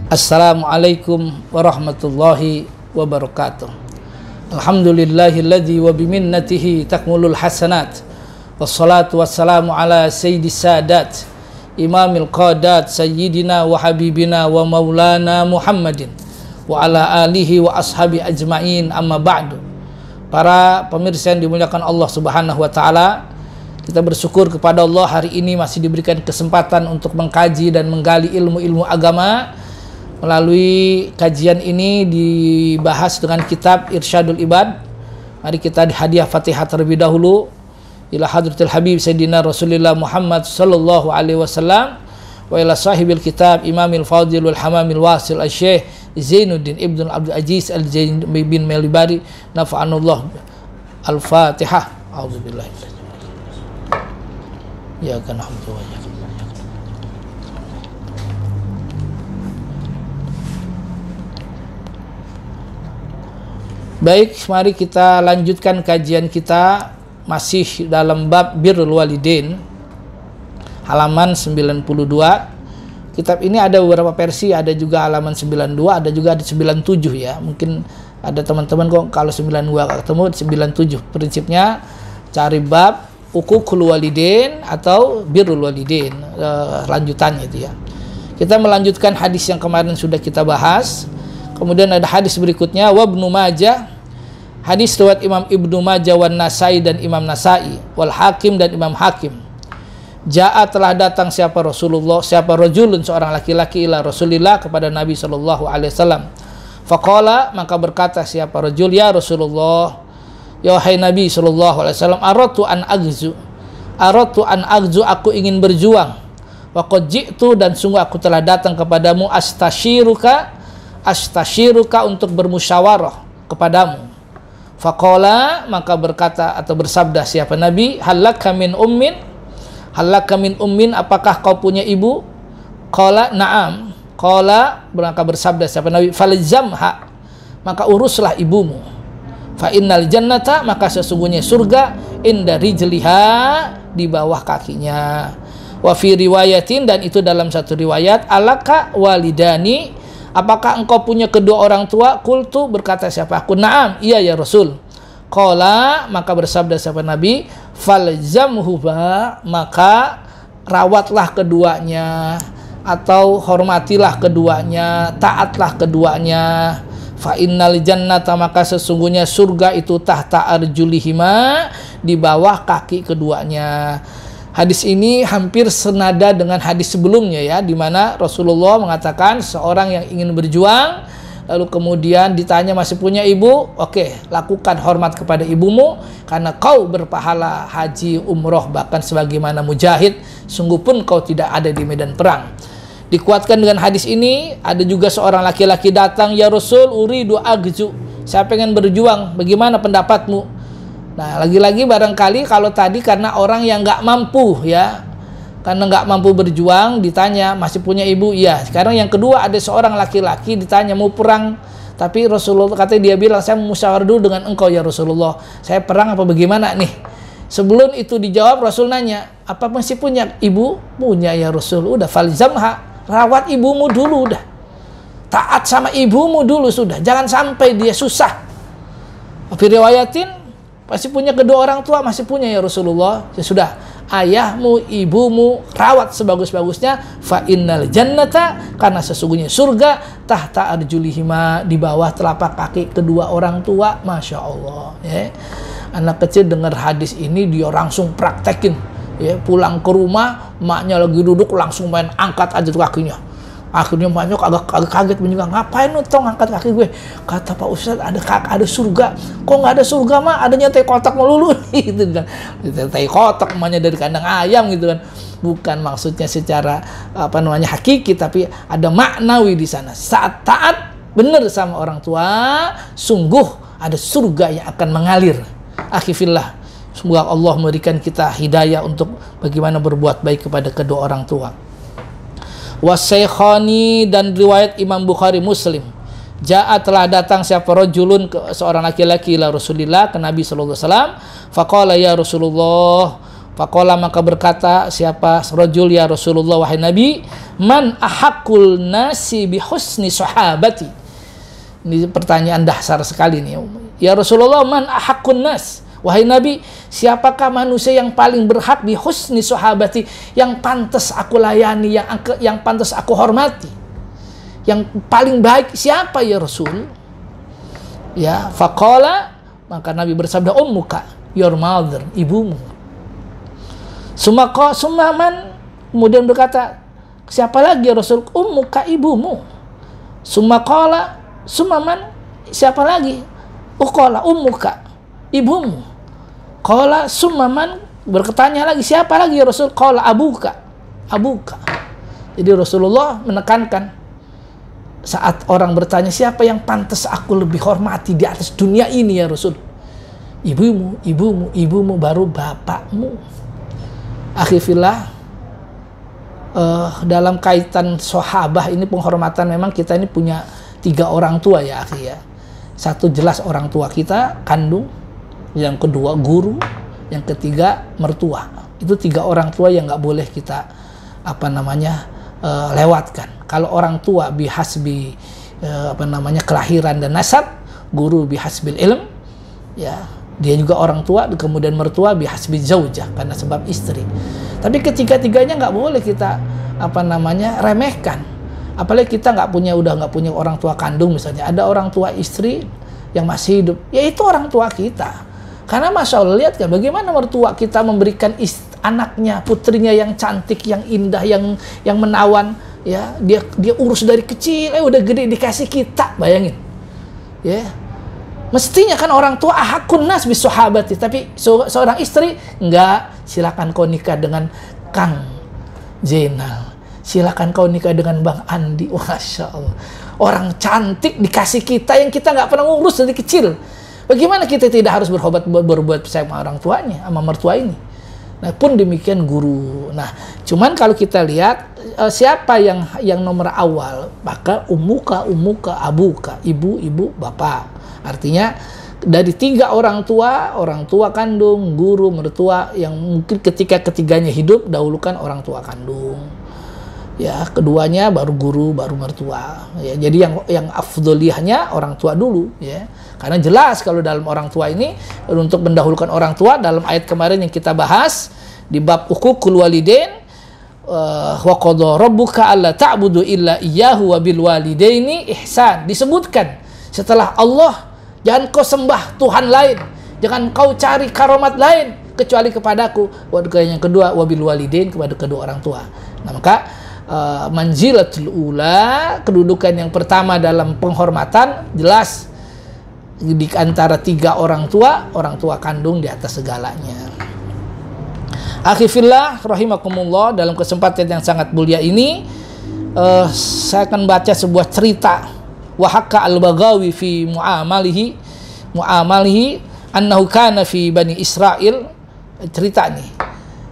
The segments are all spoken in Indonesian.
Assalamualaikum warahmatullahi wabarakatuh. Alhamdulillahilladzi wa biminnatihi takmulul hasanat. Wassalatu wassalamu ala sayyidis sadat imamil qadat sayyidina wa habibina wa maulana Muhammadin wa ala alihi wa ashabi ajma'in, amma ba'du. Para pemirsa yang dimuliakan Allah Subhanahu wa taala, kita bersyukur kepada Allah hari ini masih diberikan kesempatan untuk mengkaji dan menggali ilmu-ilmu agama. Melalui kajian ini dibahas dengan kitab Irsyadul Ibad. Mari kita hadiah Fatihah terlebih dahulu ila hadratil Habib Sayyidina Rasulullah Muhammad sallallahu alaihi wasallam wa ila sahibil kitab Imamil Fadilul Hamamil Wasil Al-Syekh Zainuddin Ibn Abdul Aziz Al-Zain bin Melibari nafa'anullah. Al-Fatihah. A'udzubillahi ya kan alhamdulillah. Baik, mari kita lanjutkan kajian kita masih dalam bab birrul walidain, halaman 92. Kitab ini ada beberapa versi, ada juga halaman 92, ada juga di 97 ya. Mungkin ada teman-teman kok kalau 92 ketemu 97. Prinsipnya cari bab uququl walidain atau birrul walidain, lanjutannya itu ya. Kita melanjutkan hadis yang kemarin sudah kita bahas. Kemudian ada hadis berikutnya, wa Ibnu Majah, hadis riwayat Imam Ibnu Majah wan Nasai dan Imam Nasai, wal Hakim dan Imam Hakim. Ja'a telah datang siapa rajulun seorang laki-laki ila Rasulillah kepada Nabi sallallahu alaihi wasallam. Faqala, maka berkata siapa rajul, ya Rasulullah, ya wahai Nabi sallallahu alaihi wasallam, aratu an agzu, aku ingin berjuang. Wa qad ji'tu, dan sungguh aku telah datang kepadamu, astasyiruka untuk bermusyawarah kepadamu. Faqala, maka berkata atau bersabda siapa Nabi, halaka min ummin, apakah kau punya ibu? Qala na'am. Qala, maka bersabda siapa Nabi, falzamha, maka uruslah ibumu. Fa innal jannata, maka sesungguhnya surga, inda rijliha, di bawah kakinya. Wa fi riwayatin, dan itu dalam satu riwayat, alaka walidani, apakah engkau punya kedua orang tua? Qultu, berkata siapa aku, na'am, iya ya Rasul. Qala, maka bersabda siapa Nabi, falzamhuma, maka rawatlah keduanya atau hormatilah keduanya, taatlah keduanya. Fa innal jannata, maka sesungguhnya surga itu tahta arjulihima, di bawah kaki keduanya. Hadis ini hampir senada dengan hadis sebelumnya ya, di mana Rasulullah mengatakan seorang yang ingin berjuang lalu kemudian ditanya masih punya ibu, oke, lakukan hormat kepada ibumu karena kau berpahala haji, umroh, bahkan sebagaimana mujahid, sungguh pun kau tidak ada di medan perang. Dikuatkan dengan hadis ini, ada juga seorang laki-laki datang, ya Rasul, uridu agzu, saya pengen berjuang, bagaimana pendapatmu? Nah, lagi-lagi barangkali kalau tadi karena orang yang nggak mampu ya, karena nggak mampu berjuang, ditanya masih punya ibu, iya. Sekarang yang kedua, ada seorang laki-laki ditanya mau perang, tapi Rasulullah katanya dia bilang, saya musyawarah dulu dengan engkau ya Rasulullah, saya perang apa bagaimana nih? Sebelum itu dijawab, Rasul nanya, apa masih punya ibu? Punya ya Rasul. Udah, falzamha, rawat ibumu dulu, udah taat sama ibumu dulu, sudah, jangan sampai dia susah. Tapi riwayatin masih punya kedua orang tua, masih punya ya Rasulullah. Ya sudah, ayahmu, ibumu rawat sebagus-bagusnya. Fa innal jannata, karena sesungguhnya surga, tahta arjulihima, di bawah telapak kaki kedua orang tua. Masya Allah ya. Anak kecil dengar hadis ini dia langsung praktekin ya, pulang ke rumah maknya lagi duduk langsung main angkat aja tuh kakinya. Akhirnya banyak agak kaget menjuga, ngapain lu tong angkat kaki gue? Kata Pak Ustadz, ada surga. Kok nggak ada surga mah? Adanya teh kotak melulu gitu kan. Teh kotak namanya dari kandang ayam gitu kan. Bukan maksudnya secara hakiki, tapi ada maknawi di sana. Saat taat benar sama orang tua, sungguh ada surga yang akan mengalir. Akhifillah, semoga Allah memberikan kita hidayah untuk bagaimana berbuat baik kepada kedua orang tua. Wasaikhani, dan riwayat Imam Bukhari Muslim, Ja'a telah datang siapa rajulun, seorang laki-laki, ila Rasulillah, ke Nabi sallallahu alaihi wasallam. Faqala ya Rasulullah, faqala, maka berkata siapa rajul, ya Rasulullah, wahai Nabi, man ahakul nasi bihusni sahabati. Ini pertanyaan dasar sekali nih. Ya Rasulullah, man ahakun nas? Wahai Nabi, siapakah manusia yang paling berhak bihusni sahabati, yang pantas aku layani, yang pantas aku hormati? Yang paling baik siapa ya Rasul? Ya, faqala, maka Nabi bersabda, ummuka, your mother, ibumu. Sumaman, kemudian berkata, siapa lagi ya Rasul? Ummuka, ibumu. Sumakola, sumaman, siapa lagi? Ukola, ummuka, ibumu. Kola, sumaman, bertanya lagi, siapa lagi ya Rasul? Kola, abuka, abuka. Jadi Rasulullah menekankan, saat orang bertanya, siapa yang pantas aku lebih hormati di atas dunia ini ya Rasul? Ibumu, ibumu, ibumu, baru bapakmu. Akhifillah, dalam kaitan sahabah ini penghormatan, memang kita ini punya 3 orang tua ya akhi ya. Satu jelas orang tua kita kandung, yang kedua guru, yang ketiga mertua. Itu 3 orang tua yang nggak boleh kita lewatkan. Kalau orang tua bihasbi kelahiran dan nasab, guru bihasbil ilm, ya dia juga orang tua, kemudian mertua bihasbi zaujah, karena sebab istri. Tapi ketiga-tiganya nggak boleh kita remehkan. Apalagi kita udah nggak punya orang tua kandung, misalnya ada orang tua istri yang masih hidup, ya itu orang tua kita. Karena Masya Allah, lihat kan bagaimana mertua kita memberikan anaknya, putrinya yang cantik, yang indah, yang menawan, ya dia urus dari kecil, udah gede dikasih kita, bayangin, ya. Mestinya kan orang tua ahakun nas bis sahabati, tapi seorang istri enggak, silakan kau nikah dengan Kang Zainal, silakan kau nikah dengan Bang Andi. Masya Allah, orang cantik dikasih kita yang kita nggak pernah ngurus dari kecil. Bagaimana kita tidak harus berbuat sama orang tuanya, sama mertua ini? Nah, pun demikian guru. Nah, cuman kalau kita lihat siapa yang nomor awal, maka umuka, abuka, ibu, bapak. Artinya dari 3 orang tua kandung, guru, mertua, yang mungkin ketiganya hidup, dahulukan orang tua kandung. Ya, keduanya baru guru, baru mertua. Ya, jadi yang afdoliyahnya orang tua dulu, ya. Karena jelas kalau dalam orang tua ini, untuk mendahulukan orang tua, dalam ayat kemarin yang kita bahas di bab uququl walidain, wa qadha rabbuka alla ta'budu illa iyyahu wa bil walidaini ihsan, disebutkan setelah Allah, jangan kau sembah Tuhan lain, jangan kau cari karomat lain kecuali kepadaku. Yang kedua, wabil walidain, kepada kedua orang tua. Nah, maka manzilatul ula, kedudukan yang pertama dalam penghormatan, jelas di antara 3 orang tua kandung di atas segalanya. Akhifillah rahimakumullah, dalam kesempatan yang sangat mulia ini saya akan baca sebuah cerita. Wahaka al-Baghawi fi mu'amalihi annahu kana fi Bani Israel. Cerita nih,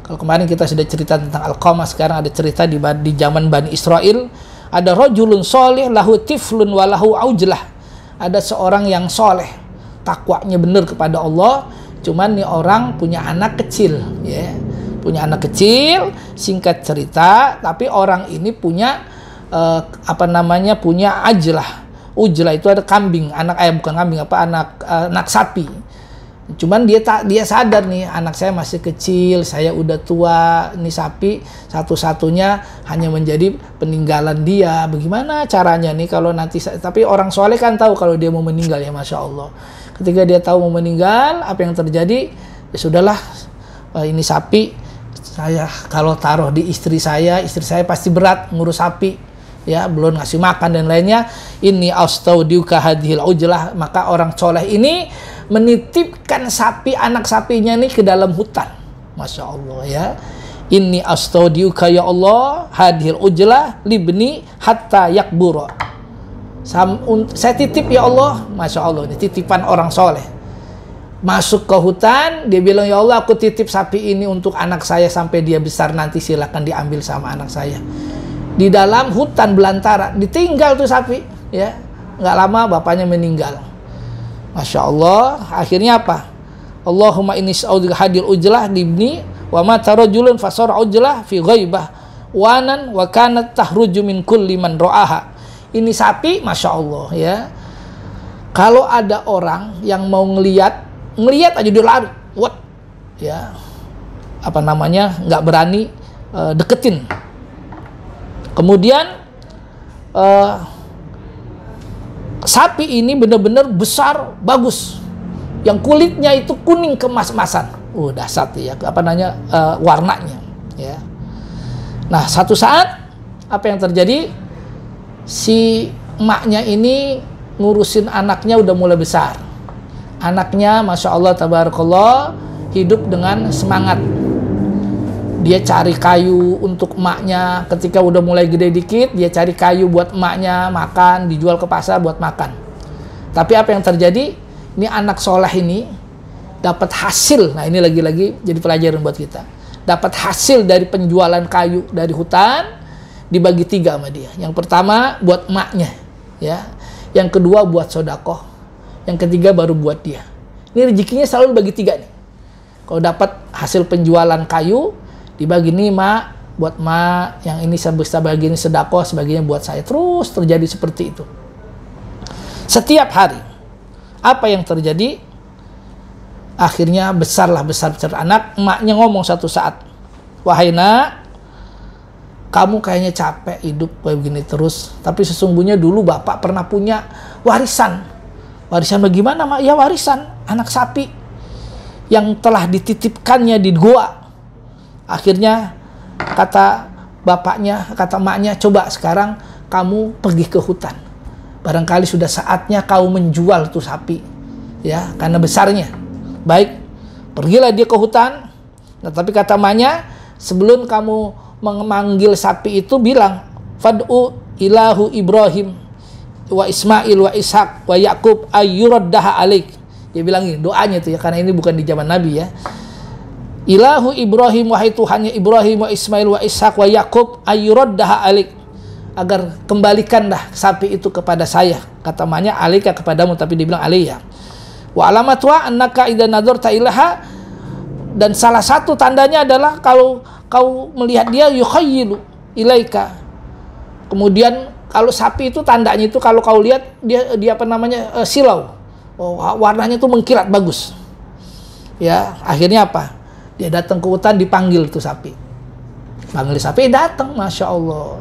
kalau kemarin kita sudah cerita tentang Al-Qamah, sekarang ada cerita di zaman Bani Israel. Ada rajulun soleh lahu tiflun wa lahu aujlah. Ada seorang yang soleh, takwanya benar kepada Allah, cuman nih orang punya anak kecil, ya, punya anak kecil. Singkat cerita, tapi orang ini punya punya ajlah. Ujlah itu ada kambing, anak sapi. Cuman dia sadar nih, anak saya masih kecil, saya udah tua, ini sapi satu-satunya hanya menjadi peninggalan dia. Bagaimana caranya nih kalau nanti, tapi orang soleh kan tahu kalau dia mau meninggal, ya Masya Allah. Ketika dia tahu mau meninggal, apa yang terjadi? Ya sudahlah, ini sapi saya kalau taruh di istri saya pasti berat ngurus sapi. Ya, belum ngasih makan dan lainnya. Ini astaudiuka hadhil ujlah, maka orang soleh ini menitipkan anak sapinya nih ke dalam hutan. Masya Allah, ya. Ini astaudiuka ya Allah hadhil ujlah libni hatta yakbura. Saya titip ya Allah. Masya Allah, ini titipan orang soleh. Masuk ke hutan, dia bilang, ya Allah, aku titip sapi ini untuk anak saya sampai dia besar, nanti silakan diambil sama anak saya. Di dalam hutan belantara ditinggal tuh sapi, ya. Nggak lama bapaknya meninggal. Masya Allah, akhirnya apa? Allahumma inni sa'udika hadil ujlah libni wa ma tarajulun fasara ujlah fi ghaibah wanan wa kanat tahruju min kulli man ra'aha. Ini sapi Masya Allah ya, kalau ada orang yang mau ngelihat aja dia lari, what ya, apa namanya, nggak berani deketin. Kemudian sapi ini benar-benar besar, bagus, yang kulitnya itu kuning kemas-masan, dahsyat ya, apa namanya, warnanya ya. Nah, satu saat apa yang terjadi, si emaknya ini ngurusin anaknya udah mulai besar. Anaknya Masya Allah tabarakallah hidup dengan semangat. Dia cari kayu untuk emaknya. Ketika udah mulai gede dikit, dia cari kayu buat emaknya makan, dijual ke pasar buat makan. Tapi apa yang terjadi, ini anak soleh ini dapat hasil. Nah, ini lagi-lagi jadi pelajaran buat kita. Dapat hasil dari penjualan kayu dari hutan, dibagi 3 sama dia. Yang pertama buat emaknya ya, yang kedua buat sodakoh, yang ketiga baru buat dia. Ini rezekinya selalu dibagi 3 nih. Kalau dapat hasil penjualan kayu, dibagi nih mak, buat mak, yang ini bisa bagian sedekah, sebagainya buat saya. Terus terjadi seperti itu setiap hari. Apa yang terjadi, akhirnya besar anak. Emaknya ngomong satu saat, wahai nak, kamu kayaknya capek hidup kayak begini terus, tapi sesungguhnya dulu bapak pernah punya warisan. Warisan bagaimana mak? Ya warisan anak sapi yang telah dititipkannya di goa. Akhirnya kata bapaknya, kata emaknya, coba sekarang kamu pergi ke hutan. Barangkali sudah saatnya kau menjual tuh sapi. Ya, karena besarnya. Baik, pergilah dia ke hutan. Nah, tapi kata emaknya, sebelum kamu memanggil sapi itu bilang, fad'u ilahu Ibrahim wa Ismail wa Ishak wa Yakub ayyuraddaha alik. Dia bilang ini doanya itu ya, karena ini bukan di zaman Nabi ya. Ilahu Ibrahim, wahai Tuhannya Ibrahim wa Ismail wa Ishak wa Yakub ayyuraddaha alik, agar kembalikanlah sapi itu kepada saya. Kata emaknya alika kepadamu, tapi dibilang aliyah. Wa alamatu annaka idza nadarta ilaha, dan salah satu tandanya adalah kalau kau melihat dia yukhayyilu ilaika. Kemudian kalau sapi itu tandanya itu kalau kau lihat dia apa namanya, silau. Warnanya itu mengkilat bagus. Ya, akhirnya apa? Dia datang ke hutan, dipanggil tuh sapi. Panggil sapi, datang, Masya Allah.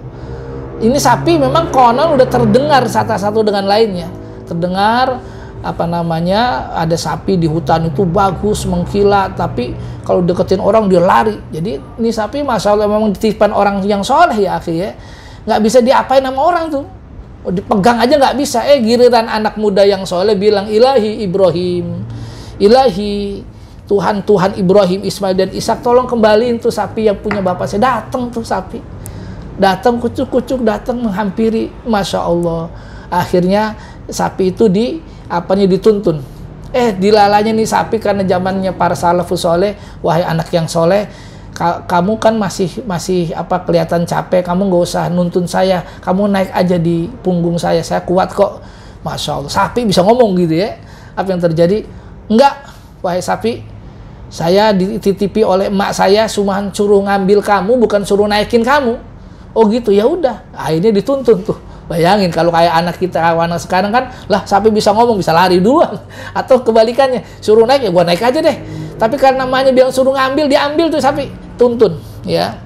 Ini sapi memang konon udah terdengar satu dengan lainnya. Terdengar apa namanya, ada sapi di hutan itu bagus, mengkilat, tapi kalau deketin orang dia lari. Jadi ini sapi Masya Allah memang dititipkan orang yang soleh ya akhi ya. Nggak bisa diapain sama orang tuh. Dipegang aja nggak bisa. Giliran anak muda yang soleh bilang, ilahi Ibrahim, ilahi Tuhan Ibrahim, Ismail dan Ishak, tolong kembaliin tuh sapi yang punya bapak saya. Datang tuh sapi, datang kucuk-kucuk, datang menghampiri, Masya Allah. Akhirnya sapi itu dituntun. Dilalanya nih sapi karena zamannya para salafus soleh, wahai anak yang soleh, kamu kan masih kelihatan capek, kamu nggak usah nuntun saya, kamu naik aja di punggung saya kuat kok. Masya Allah, sapi bisa ngomong gitu ya. Apa yang terjadi? Enggak, wahai sapi, saya dititipi oleh emak saya, cuma suruh ngambil kamu, bukan suruh naikin kamu. Oh gitu, ya udah. Akhirnya dituntun tuh. Bayangin kalau kayak anak kita, anak sekarang kan, lah sapi bisa ngomong, bisa lari duluan. Atau kebalikannya, suruh naik, ya gua naik aja deh. Tapi karena namanya bilang suruh ngambil, diambil tuh sapi, tuntun. Ya,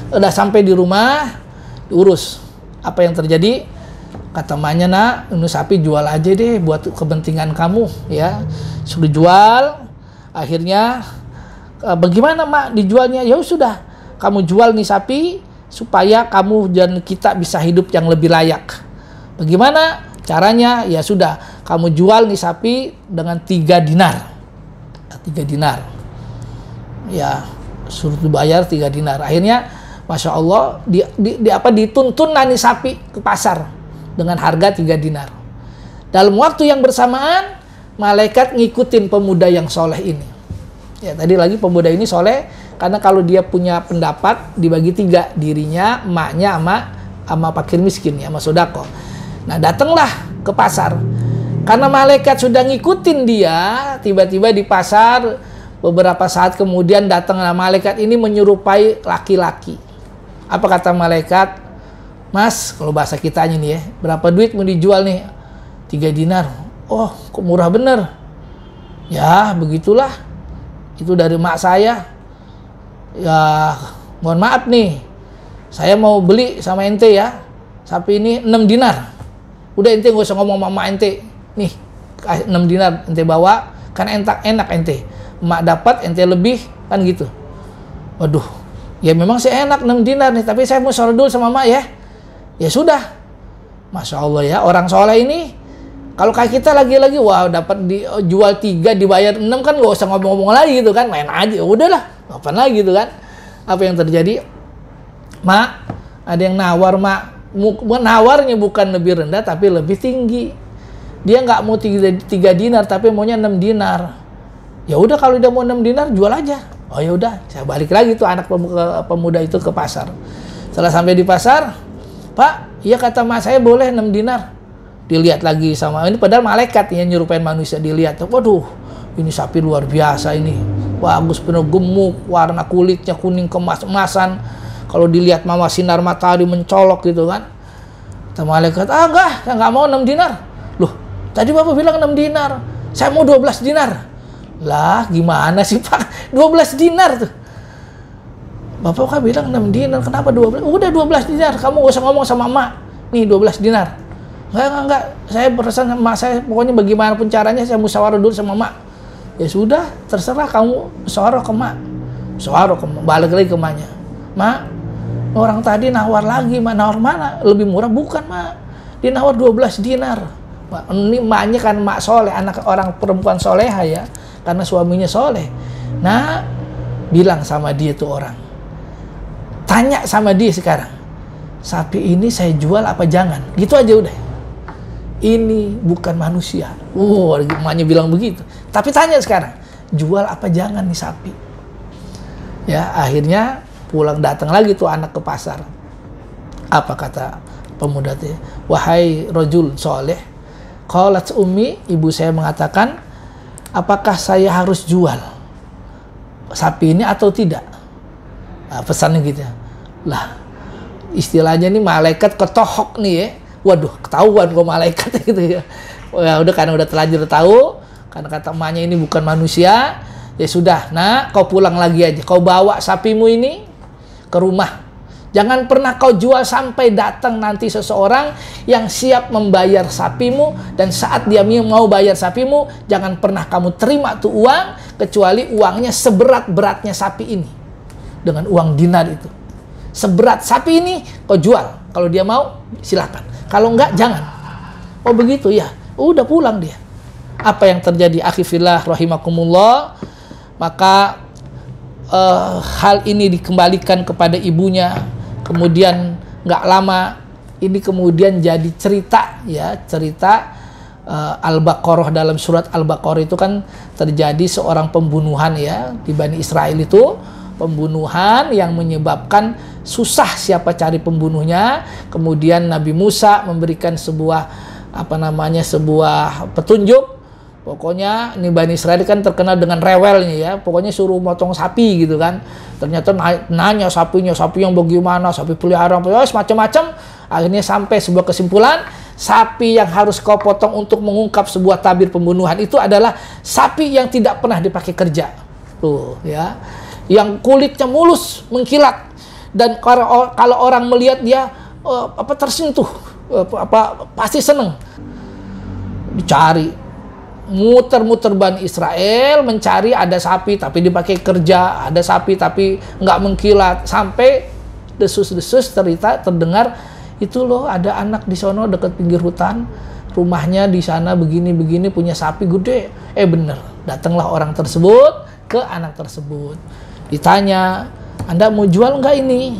udah sampai di rumah, diurus. Apa yang terjadi? Kata emaknya, nak, ini sapi jual aja deh buat kepentingan kamu. Ya, sudah jual. Akhirnya bagaimana mak dijualnya? Ya sudah, kamu jual nih sapi supaya kamu dan kita bisa hidup yang lebih layak. Bagaimana caranya? Ya sudah, kamu jual nih sapi dengan 3 dinar. 3 dinar. Ya, suruh dibayar 3 dinar. Akhirnya Masya Allah dituntun nih sapi ke pasar dengan harga 3 dinar. Dalam waktu yang bersamaan, malaikat ngikutin pemuda yang soleh ini. Ya, tadi lagi pemuda ini soleh karena kalau dia punya pendapat dibagi 3, dirinya, emaknya, sama fakir miskin ya, sama sodako. Nah, datanglah ke pasar. Karena malaikat sudah ngikutin dia, tiba-tiba di pasar beberapa saat kemudian datanglah malaikat ini menyerupai laki-laki. Apa kata malaikat? Mas, kalau bahasa kitanya nih ya, berapa duit mau dijual nih? 3 dinar. Oh, kok murah bener. Ya, begitulah. Itu dari mak saya. Ya, mohon maaf nih. Saya mau beli sama ente ya. Sapi ini 6 dinar. Udah ente gak usah ngomong sama ente. Nih, 6 dinar ente bawa. Kan enak ente. Mak dapat, ente lebih. Kan gitu. Waduh. Ya memang sih enak 6 dinar nih. Tapi saya mau syarat dulu sama mak ya. Ya sudah. Masya Allah ya. Orang soleh ini. Kalau kayak kita lagi-lagi, wah dapat dijual 3 dibayar 6 kan gak usah ngomong-ngomong lagi gitu kan. Main aja. Udahlah. Ngapain lagi gitu kan. Apa yang terjadi? Mak, ada yang nawar mak. Nawarnya bukan lebih rendah tapi lebih tinggi. Dia nggak mau 3 dinar tapi maunya 6 dinar. Ya udah kalau dia mau 6 dinar jual aja. Oh ya udah, saya balik lagi tuh anak pemuda itu ke pasar. Setelah sampai di pasar, Pak, iya kata mak saya boleh 6 dinar. Dilihat lagi sama ini padahal malaikat yang nyerupain manusia, dilihat. Waduh, ini sapi luar biasa ini. Bagus, penuh gemuk, warna kulitnya kuning kemas-emasan. Kalau dilihat mama sinar matahari mencolok gitu kan. Kata malaikat, enggak, saya nggak mau 6 dinar. Loh, tadi Bapak bilang 6 dinar. Saya mau 12 dinar. Lah, gimana sih Pak? 12 dinar tuh. Bapak kan bilang 6 dinar, kenapa 12? Udah 12 dinar, kamu gak usah ngomong sama emak. Nih 12 dinar. Enggak. Saya pesan sama emak saya, pokoknya bagaimanapun caranya saya musyawarah dulu sama emak. Ya sudah, terserah kamu musyawarah ke emak. Musyawarah ke emak, balik lagi ke emaknya. Mak, orang tadi nawar lagi, mak nawar mana? Lebih murah bukan mak? Dia nawar 12 dinar. Ini emaknya kan mak soleh, anak orang perempuan soleha ya, karena suaminya soleh. Nah, bilang sama dia tuh orang, tanya sama dia sekarang, sapi ini saya jual apa jangan? Gitu aja udah. Ini bukan manusia. Emaknya bilang begitu. Tapi tanya sekarang, jual apa jangan nih sapi? Ya, akhirnya pulang datang lagi tuh anak ke pasar. Apa kata pemuda itu? Wahai rajul soleh, qalat ummi, ibu saya mengatakan, apakah saya harus jual sapi ini atau tidak? Nah, pesannya gitu. Lah, istilahnya nih malaikat ketohok nih ya. Waduh, ketahuan kok malaikat gitu ya. Ya udah, karena udah terlanjur tahu, karena kata emaknya ini bukan manusia. Ya sudah, nah kau pulang lagi aja. Kau bawa sapimu ini ke rumah. Jangan pernah kau jual sampai datang nanti seseorang yang siap membayar sapimu. Dan saat dia mau bayar sapimu, jangan pernah kamu terima tuh uang, kecuali uangnya seberat-beratnya sapi ini. Dengan uang dinar itu. Seberat sapi ini kau jual. Kalau dia mau, silakan. Kalau enggak, jangan. Oh begitu ya. Udah pulang dia. Apa yang terjadi? Akhi fillah rahimakumullah. Maka hal ini dikembalikan kepada ibunya. Kemudian nggak lama ini kemudian jadi cerita ya, cerita Al-Baqarah. Dalam surat Al-Baqarah itu kan terjadi seorang pembunuhan ya di Bani Israel, itu pembunuhan yang menyebabkan susah siapa cari pembunuhnya. Kemudian Nabi Musa memberikan sebuah sebuah petunjuk. Pokoknya ini Bani Israel kan terkenal dengan rewelnya ya. Pokoknya suruh motong sapi gitu kan. Ternyata nanya sapi yang bagaimana, sapi peliharaan, macam-macam. Akhirnya sampai sebuah kesimpulan, sapi yang harus kau potong untuk mengungkap sebuah tabir pembunuhan itu adalah sapi yang tidak pernah dipakai kerja. Tuh ya. Yang kulitnya mulus, mengkilat. Dan kalau orang melihat dia tersentuh, pasti seneng. Dicari, muter-muter Bani Israel mencari ada sapi tapi dipakai kerja, ada sapi tapi nggak mengkilat, sampai desus-desus terdengar, itu loh ada anak di sono dekat pinggir hutan, rumahnya di sana begini-begini, punya sapi gede. Bener, datanglah orang tersebut ke anak tersebut, ditanya, Anda mau jual nggak ini?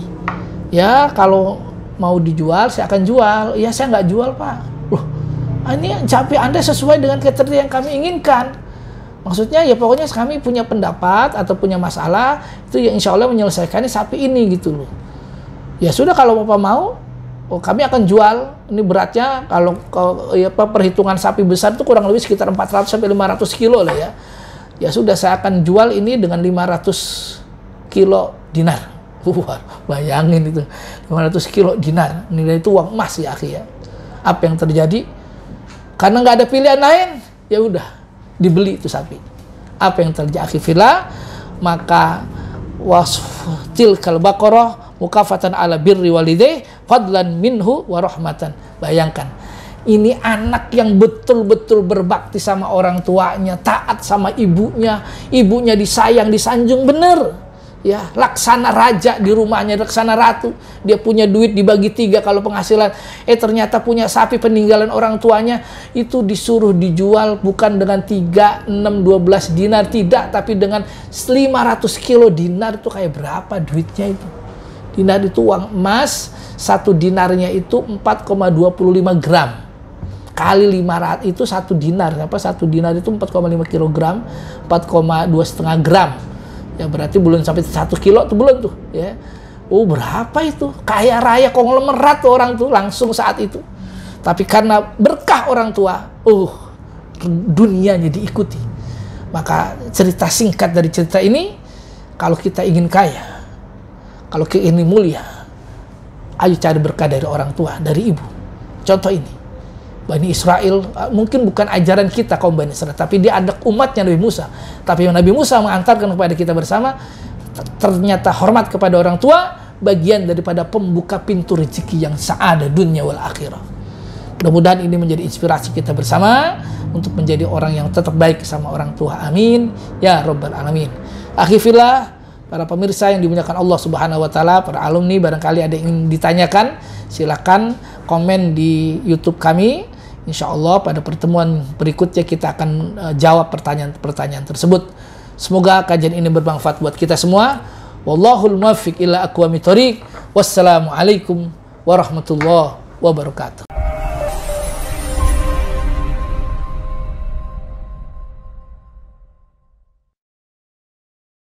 Ya kalau mau dijual saya akan jual. Ya saya nggak jual Pak. Loh, ini sapi Anda sesuai dengan kriteria yang kami inginkan. Maksudnya ya pokoknya kami punya pendapat atau punya masalah, itu ya insya Allah menyelesaikannya sapi ini gitu loh. Ya sudah, kalau Bapak mau, kami akan jual. Ini beratnya kalau perhitungan sapi besar itu kurang lebih sekitar 400 sampai 500 kilo lah ya. Ya sudah, saya akan jual ini dengan 500 kilo dinar. Wah, bayangin itu 500 kilo dinar, nilai itu uang emas ya akhi ya. Apa yang terjadi? Karena nggak ada pilihan lain, ya udah dibeli itu sapi. Apa yang terjadi akhi fillah? Maka tilkal baqarah mukafatan ala birri walidayh fadlan minhu wa rahmatan. Bayangkan, ini anak yang betul-betul berbakti sama orang tuanya, taat sama ibunya, ibunya disayang, disanjung bener. Ya, laksana raja di rumahnya, laksana ratu. Dia punya duit dibagi 3 kalau penghasilan. Ternyata punya sapi peninggalan orang tuanya, itu disuruh dijual bukan dengan 3, 6, 12 dinar, tidak, tapi dengan 500 kilo dinar. Itu kayak berapa duitnya itu? Dinar itu uang emas, 1 dinarnya itu 4,25 gram. Kali 500 itu 1 dinar. Apa 1 dinar itu 4,5 kilogram, 4,2,5 gram. Ya berarti belum sampai 1 kilo tuh, belum tuh ya. Oh, berapa itu? Kaya raya konglomerat tuh orang tuh langsung saat itu. Tapi karena berkah orang tua, dunianya diikuti. Maka cerita singkat dari cerita ini, kalau kita ingin kaya, kalau kita ingin mulia, ayo cari berkah dari orang tua, dari ibu. Contoh ini, Bani Israel, mungkin bukan ajaran kita kaum Bani Israel, tapi dia ada umatnya Nabi Musa. Tapi yang Nabi Musa mengantarkan kepada kita bersama, ternyata hormat kepada orang tua, bagian daripada pembuka pintu rezeki yang sa'adah dunia wal akhirah. Mudah-mudahan ini menjadi inspirasi kita bersama, untuk menjadi orang yang tetap baik sama orang tua. Amin. Ya Rabbal Alamin. Akhi fillah, para pemirsa yang dimuliakan Allah Subhanahu wa Ta'ala, para alumni, barangkali ada yang ingin ditanyakan, silakan komen di YouTube kami. Insya Allah pada pertemuan berikutnya kita akan jawab pertanyaan-pertanyaan tersebut. Semoga kajian ini bermanfaat buat kita semua. Wallahul muwaffiq ila aqwamit thoriq. Wassalamualaikum warahmatullahi wabarakatuh.